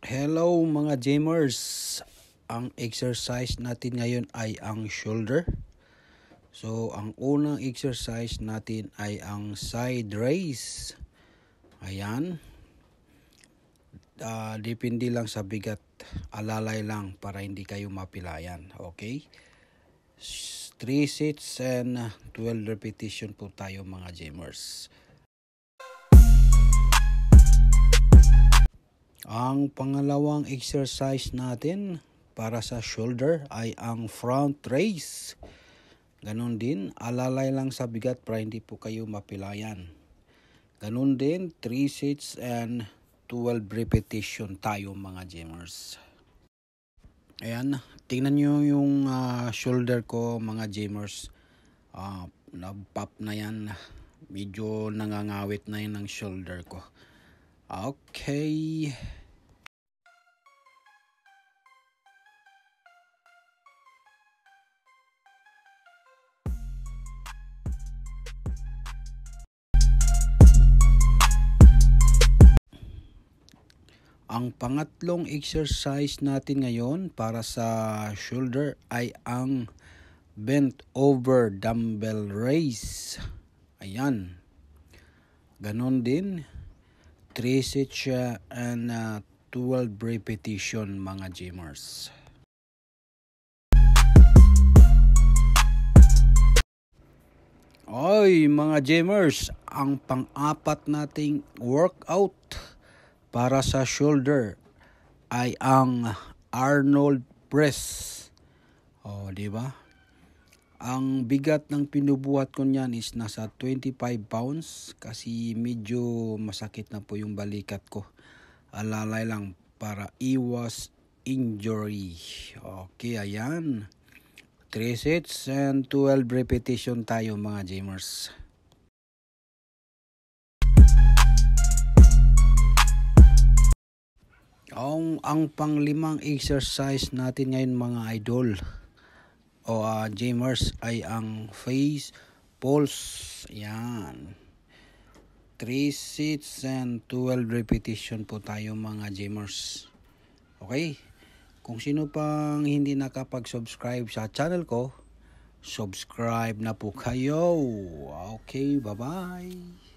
Hello mga gamers. Ang exercise natin ngayon ay ang shoulder. So ang unang exercise natin ay ang side raise. Ayan. Depende lang sa bigat. Alalay lang para hindi kayo mapilayan. Okay? 3 sets and 12 repetition po tayo mga gamers. Ang pangalawang exercise natin para sa shoulder ay ang front raise. Ganon din, alalay lang sa bigat para hindi po kayo mapilayan. Ganon din, 3 sets and 12 repetition tayo mga gamers. Ayan, tingnan nyo yung shoulder ko mga gamers. Nag-pop na yan. Medyo nangangawit na yan ang shoulder ko. Okay. Ang pangatlong exercise natin ngayon para sa shoulder ay ang bent over dumbbell raise. Ayan. Ganon din. 3 sets siya and 12 repetition mga gamers. Oy mga gamers, ang pang-apat nating workout para sa shoulder ay ang Arnold press. Di ba? Ang bigat ng pinubuhat ko niyan is nasa 25 pounds kasi medyo masakit na po yung balikat ko. Alalay lang para iwas injury. Okay, ayan. 3 sets and 12 repetition tayo mga gamers. Ang panglimang exercise natin ngayon mga idol o gamers ay ang face pulse. Yan. 3 sets and 12 repetition po tayo mga gamers. Okay? Kung sino pang hindi nakapag-subscribe sa channel ko, subscribe na po kayo. Okay, bye-bye.